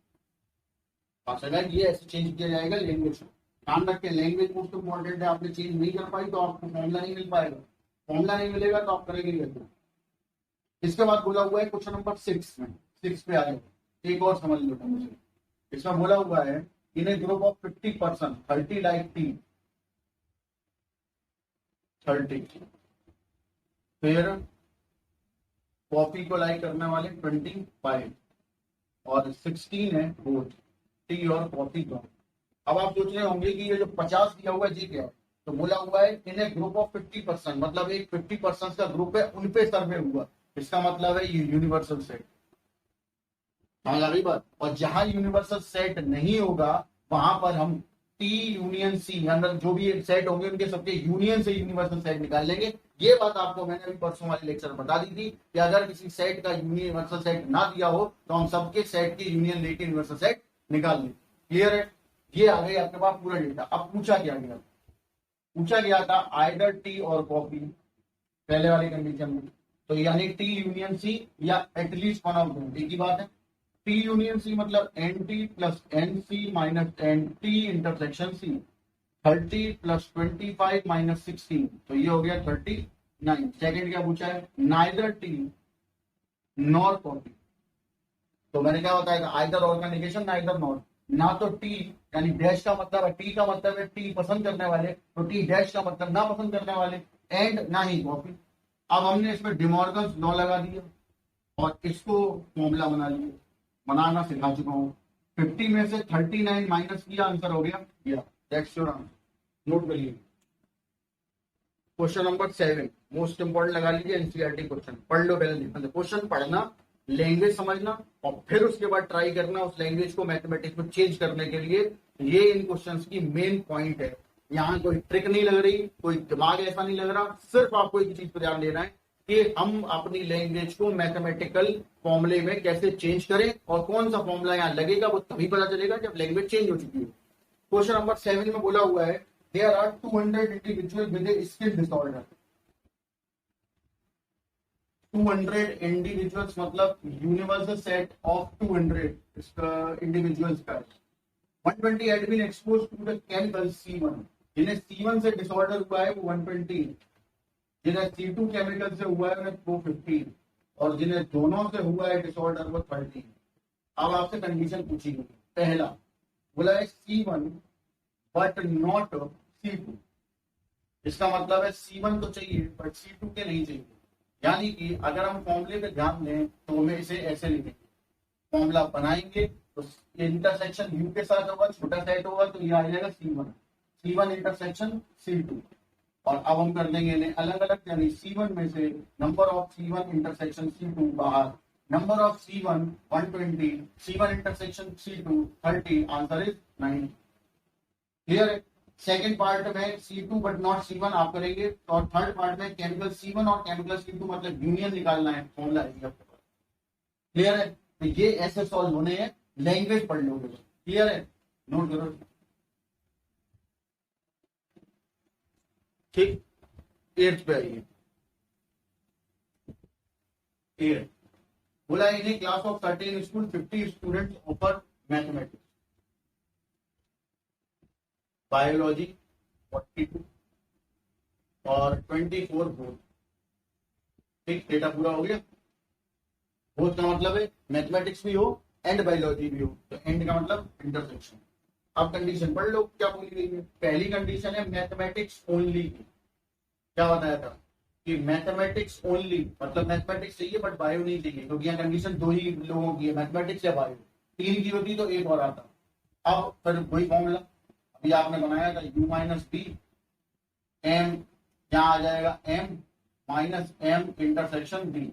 अगर ये ऐसे चेंज किया जाएगा लैंग्वेज, ध्यान रखें लैंग्वेज मोस्ट इंपॉर्टेंट है, आपने चेंज नहीं कर पाई तो आपको फॉर्मूला नहीं मिल पाएगा, फॉर्मूला नहीं मिलेगा तो आप करेंगे कैसे। इसके बाद बोला हुआ है क्वेश्चन नंबर 6 में, 6 पे आ जाए, एक और समझ लो मुझे। इसमें बोला हुआ है in A group of 50%, 30 like T, 30, फिर कॉफी को लाइक करने वाले 25 और 16 है बोथ टी और कॉफी को। अब आप सोच रहे होंगे कि ये जो 50 दिया हुआ है ये क्या है, तो बोला हुआ है इन ए ग्रुप ऑफ 50%, मतलब एक 50% का ग्रुप है, उन पे सर्वे हुआ, इसका मतलब है ये यूनिवर्सल सेट। समझ आ गई बात? और जहां यूनिवर्सल सेट नहीं होगा वहां पर हम टी यूनियन सी, अंदर जो भी सेट होंगे उनके सबके यूनियन से यूनिवर्सल सेट निकाल लेंगे। ये बात आपको मैंने अभी परसों वाले लेक्चर बता दी थी कि अगर किसी सेट का यूनिवर्सल सेट ना दिया हो तो हम सबके सेट के यूनियन लेके यूनिवर्सल सेट निकाल लें। क्लियर है? ये आ गई आपके पास पूरा डेटा। अब पूछा क्या गया, पूछा गया था आइदर टी और कॉफी पहले वाली कंडीशन में, तो यानी टी यूनियन सी या एटलीस्ट वन ऑफ देम, एक ही बात है। टी यूनियन सी मतलब n T plus N C minus n T intersection C, 30 plus 25 minus 16, तो ये हो गया 39। सेकेंड क्या पूछा है, नाइदर टी नॉर कॉफी, तो मैंने क्या बताया था, आइदर और का नेगेशन, नाइदर नॉर। ना तो टी यानी डैश का मतलब है, टी का मतलब है टी पसंद करने वाले, तो टी डैश का मतलब ना पसंद करने वाले, एंड ना ही कॉफी। अब हमने इसमें डिमॉर्गन्स लॉ लगा दिया और इसको फॉर्मूला बना लिया, बनाना सिखा चुका हूँ। 50 में से 39 माइनस किया, आंसर हो गया या दैट्स योर आंसर। नोट करिए। क्वेश्चन नंबर 7 मोस्ट इंपोर्टेंट लगा लीजिए, एनसीईआरटी क्वेश्चन पढ़ लो पहले। क्वेश्चन पढ़ना, लैंग्वेज समझना और फिर उसके बाद ट्राई करना उस लैंग्वेज को मैथमेटिक्स में चेंज करने के लिए। ये इन क्वेश्चंस की मेन पॉइंट है। यहाँ कोई ट्रिक नहीं लग रही, कोई दिमाग ऐसा नहीं लग रहा, सिर्फ आपको एक चीज पर ध्यान देना है कि हम अपनी लैंग्वेज को मैथमेटिकल फॉर्मूले में कैसे चेंज करें, और कौन सा फॉर्मूला यहाँ लगेगा वो तभी पता चलेगा जब लैंग्वेज चेंज हो चुकी है। क्वेश्चन नंबर 7 में बोला हुआ है there are 200 individual with a skin disorder. 200 individuals मतलब यूनिवर्सल सेट ऑफ 200 इंडिविजुअल्स का। 120 had been exposed to the chemical C1, जिन्हें C1 से डिसऑर्डर हुआ है वो 120, जिन्हें C2 केमिकल से हुआ है उन्हें 250, और जिन्हें दोनों से हुआ है डिसऑर्डर वो 30। अब आपसे कंडीशन पूछी गई, पहला बोला है C1 बट नॉट C2, इसका मतलब है C1 तो चाहिए बट C2 के नहीं चाहिए। यानी कि अगर हम फॉर्मूले पे ध्यान दें तो हमें इसे ऐसे लिखेंगे, फॉर्मूला बनाएंगे तो इंटरसेक्शन यू के साथ होगा, छोटा सेट होगा, तो ये आ जाएगा C1 इंटरसेक्शन C2, और अब हम कर देंगे इन्हें अलग अलग, यानी C1 में से number of C1 intersection C2 बाहर, number of C1 120, C1 intersection C2 30, answer is 9। Clear है? सेकेंड पार्ट में C2 बट नॉट C1 आप करेंगे, और थर्ड पार्ट में केमिकल C1 और केमिकल C2 मतलब यूनियन निकालना है, फॉर्मूला है आपके पास। क्लियर है? तो ये ऐसे सॉल्व होने हैं, लैंग्वेज पढ़ लोगे। क्लियर है? नोट करो। ठीक, 8th पे आइए। 8 बोला in a class of 13 school 50 students offer mathematics, biology 42 और 24 बोथ। ठीक, डेटा पूरा हो गया। बोथ का मतलब है मैथमेटिक्स भी हो एंड बायोलॉजी भी हो, तो एंड का मतलब इंटरसेक्शन। अब कंडीशन पढ़ लो क्या बोली गई है। पहली कंडीशन है मैथमेटिक्स ओनली की। क्या बताया था कि मैथमेटिक्स ओनली मतलब मैथमेटिक्स चाहिए बट बायो नहीं चाहिए, क्योंकि यहाँ कंडीशन दो ही लोगों की है, मैथमेटिक्स या बायो। 3 की होती तो एक और आता। अब फिर वही फॉर्मूला अभी आपने बनाया था, u माइनस बी एम, यहाँ आ जाएगा m minus m intersection b।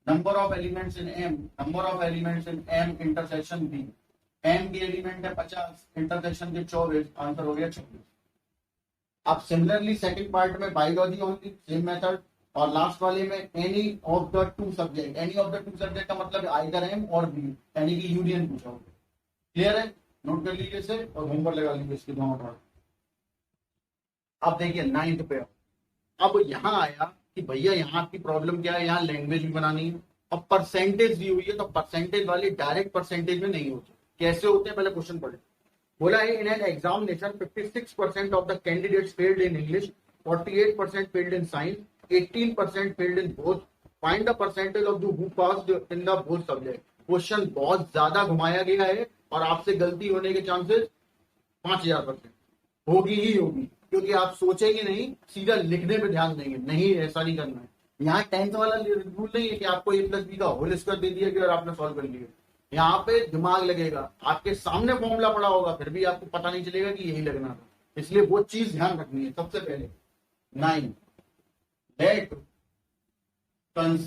Number of elements in M, number of elements in M intersection B, M के एलिमेंट है 50, इंटरसेक्शन के 24, आंसर हो गया 26। अब सिमिलरली सेकंड पार्ट में बायोलॉजी ओनली सेम मेथड, और लास्ट वाले में any of the two subject, any of the two subject का मतलब आइदर एम और बी, यानी कि यूनियन पूछा होगा। क्लियर है, नोट कर लीजिए इसे और होमवर्क लगा लीजिए इसके दोनों पार्ट। अब देखिए 9th पे, अब यहाँ आया कि भैया यहाँ की प्रॉब्लम क्या है, यहाँ लैंग्वेज भी बनानी है और परसेंटेज दी हुई है, तो परसेंटेज वाली डायरेक्ट परसेंटेज में नहीं होती। कैसे होते हैं पहले क्वेश्चन पढ़े। बोला है in an examination 56% of the candidates failed in English, 48% failed in science, 18% failed in both, find the percentage of who passed in the both subject. Question बहुत ज्यादा घुमाया गया है और आपसे गलती होने के चांसेस 5000% होगी ही होगी, क्योंकि आप सोचेंगे नहीं, सीधा लिखने पे ध्यान देंगे। नहीं, ऐसा नहीं करना है। यहाँ 10th वाला रूल नहीं है कि आपको a प्लस बी का होल स्क्वायर दे दिया गया और आपने सॉल्व कर लिया। यहाँ पे दिमाग लगेगा, आपके सामने फॉर्मूला पड़ा होगा फिर भी आपको पता नहीं चलेगा कि यही लगना था, इसलिए वो चीज ध्यान रखनी है। सबसे पहले 9,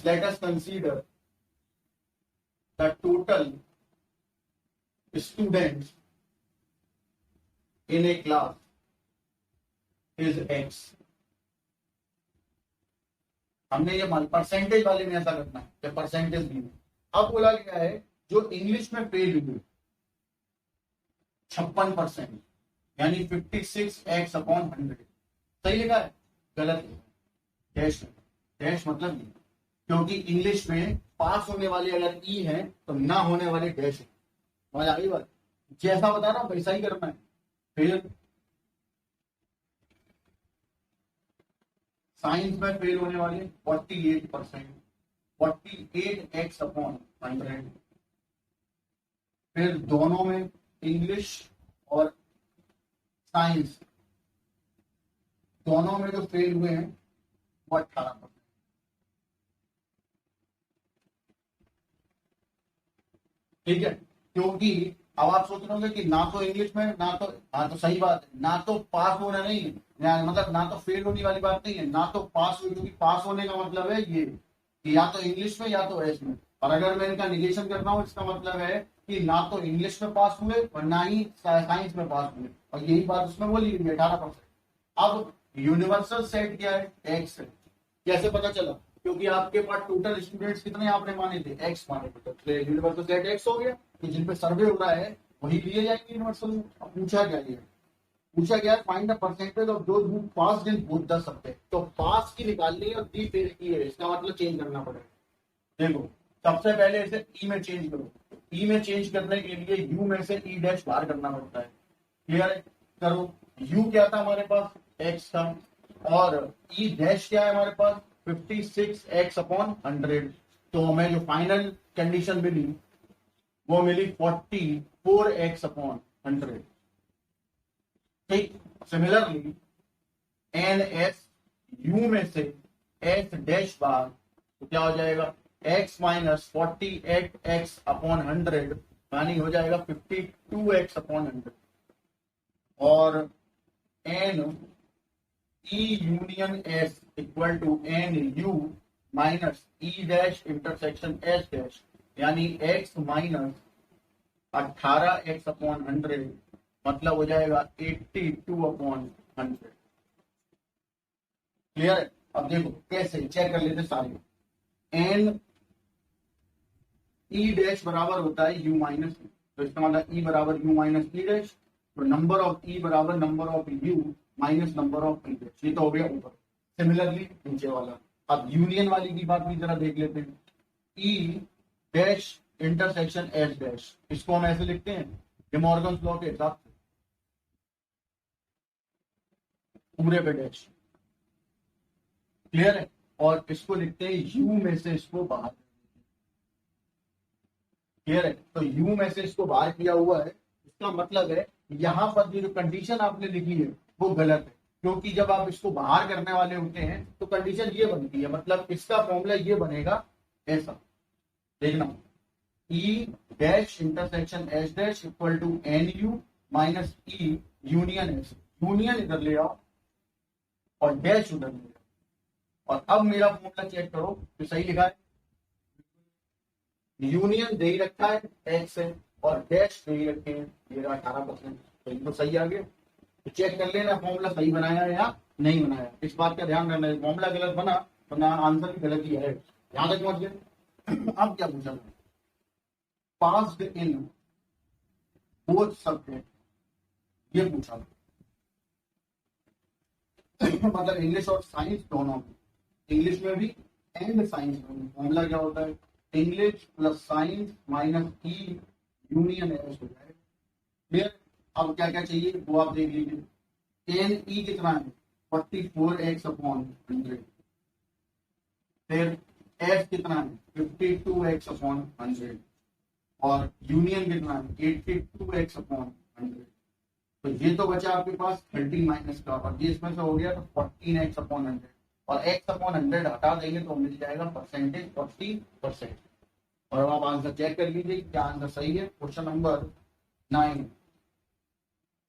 let us consider the total students in a class is X। हमने ये परसेंटेज वाले में ऐसा करना है या परसेंटेज भी में। अब बोला गया है जो इंग्लिश में फेल हुए 56%, यानी 56x/100, सही लिखा है? गलत है, डैश, डैश मतलब नहीं, क्योंकि इंग्लिश में पास होने वाले अगर ई है तो ना होने वाले डैश है। समझ आ गई बात? जैसा बता रहा हूं वैसा ही करना है। फिर साइंस में फेल होने वाले 48%, 48x/100। फिर दोनों में इंग्लिश और साइंस दोनों में जो फेल हुए हैं वो 18%। ठीक है, क्योंकि अब आप सोच रहे होंगे कि ना तो इंग्लिश में ना तो, हाँ तो सही बात है, ना तो पास होना नहीं है, मतलब ना तो फेल होने वाली बात नहीं है, ना तो पास हुई, क्योंकि पास होने का मतलब है ये कि या तो इंग्लिश में या तो एस में। और अगर मैं इनका निगेशन कर रहा हूँ इसका मतलब है कि ना तो इंग्लिश में पास हुए और ना ही साइंस में पास हुए, और यही बात उसमें बोली 18%। अब यूनिवर्सल सेट क्या है? एक्स है। कैसे पता चला? क्योंकि आपके पास टोटल स्टूडेंट्स कितने आपने माने थे? एक्स माने थे, तो यूनिवर्सल सेट एक्स हो गया। कि जिन पे सर्वे हो रहा है वही लिए जाएंगे यूनिवर्सल। पूछा क्या ये? पूछा गया find the percentage of those who passed in both the subject. तो पास की निकालनी है और दी फेल की है, इसका मतलब चेंज करना पड़ेगा। देखो सबसे पहले इसे ई में चेंज करो। ई में चेंज करने के लिए यू में से ई डैश बाहर करना पड़ता है। क्लियर है? करो। यू क्या था हमारे पास? एक्स था, और ई डैश क्या है हमारे पास? 56x/100। तो हमें जो फाइनल कंडीशन मिली वो मिली 44x/100। ठीक, सिमिलरली एन एस यू में से एस डैश बार, तो क्या हो जाएगा? x - 48x/100 यानी हो जाएगा 52x/100। और n E union S equal to n U minus E dash intersection S dash, यानी x - 18x/100 मतलब हो जाएगा 82/100। क्लियर है? अब देखो कैसे चेक कर लेते सारे। एन ई डैश बराबर होता है यू माइनस, तो इसका मतलब ई बराबर यू माइनस ई डैश, तो नंबर ऑफ ई बराबर number of you minus number of E dash. ये तो हो गया ऊपर। सिमिलरली नीचे वाला, अब यूनियन वाली की बात भी जरा देख लेते हैं। ई डैश इंटरसेक्शन एस डैश, इसको हम ऐसे लिखते हैं डे मॉर्गन्स लॉ के हिसाब से, पूरे पे डैश। क्लियर है? और इसको लिखते हैं यू में से इसको बाहर। क्लियर है? तो यू में से इसको बाहर किया हुआ है, इसका मतलब है यहां पर जो कंडीशन आपने लिखी है वो गलत है, क्योंकि जब आप इसको बाहर करने वाले होते हैं तो कंडीशन ये बनती है, मतलब इसका फॉर्मूला ये बनेगा ऐसा। देखना, E dash intersection S dash equal to n U minus E union S. Union इधर ले आओ और डैश उधर ले आओ, और अब मेरा फॉर्मूला चेक करो तो सही लिखा है? यूनियन दे ही रखा है एक्स है और डैश दे ही रखे हैं, ये 18%, तो ये तो सही आ गया। तो चेक कर लेना फॉर्मूला सही बनाया है या नहीं बनाया, इस बात का ध्यान रखना है। फॉर्मूला गलत बना तो ना आंसर भी गलत ही है, यहां तक पहुंच गए। अब क्या पूछा, पास्ड इन बोथ सब्जेक्ट, ये पूछा मतलब इंग्लिश और साइंस दोनों में, इंग्लिश में भी एंड साइंस में। फॉर्मूला क्या होता है, English plus science minus E union S हो जाएगा। क्लियर। अब क्या क्या चाहिए वो आप देख लीजिए। एन ई कितना है 44x अपॉन 100, फिर एस कितना है 52x अपॉन 100 और यूनियन कितना है 82x अपॉन 100। तो ये तो बचा आपके पास 30 माइनस का, और ये इसमें से हो गया तो 14x अपॉन 100, और x अपॉन 100 हटा देंगे तो मिल जाएगा परसेंटेज 40%। और अब आप आंसर चेक कर लीजिए क्या आंसर सही है। Question number 9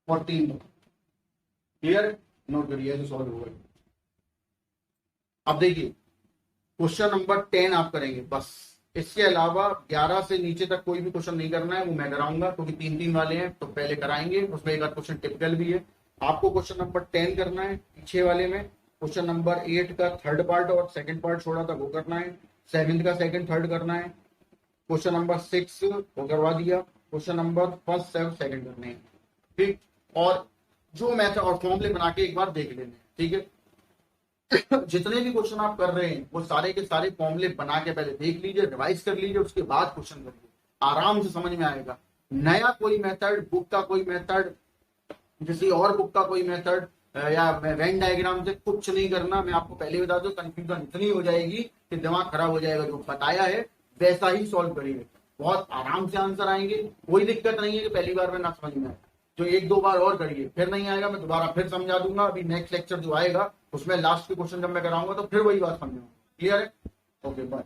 14। क्लियर, नोट करिए तो सॉल्व होगा। अब देखिए क्वेश्चन नंबर 10 आप करेंगे बस, इसके अलावा 11 से नीचे तक कोई भी क्वेश्चन नहीं करना है, वो मैं कराऊंगा क्योंकि 3-3 वाले हैं तो पहले कराएंगे, उसमें एक आध क्वेश्चन टिपिकल भी है। आपको क्वेश्चन नंबर 10 करना है, पीछे वाले में क्वेश्चन नंबर 8 का थर्ड पार्ट और सेकंड पार्ट छोड़ा था वो करना है, 7th का सेकंड थर्ड करना है, क्वेश्चन नंबर 6 वो करवा दिया, क्वेश्चन नंबर फर्स्ट सेकंड करने हैं, ठीक। और जो मैथ और फॉर्मूले बना के एक बार देख लेने, ठीक है। जितने भी क्वेश्चन आप कर रहे हैं वो सारे के सारे फॉर्मूले बना के पहले देख लीजिए, रिवाइज कर लीजिए, उसके बाद क्वेश्चन करिए, आराम से समझ में आएगा। नया कोई मेथड, बुक का कोई मेथड, किसी और बुक का कोई मेथड या वेन डायग्राम से कुछ नहीं करना। मैं आपको पहले बता दूं कंफ्यूजन इतनी हो जाएगी कि दिमाग खराब हो जाएगा। जो बताया है वैसा ही सॉल्व करिए, बहुत आराम से आंसर आएंगे, कोई दिक्कत नहीं है कि पहली बार में ना समझ में आए। जो 1-2 बार और करिए, फिर नहीं आएगा मैं दोबारा फिर समझा दूंगा। अभी नेक्स्ट लेक्चर जो आएगा उसमें लास्ट के क्वेश्चन जब मैं कराऊंगा तो फिर वही बात समझाऊंगा। क्लियर है, ओके बाय।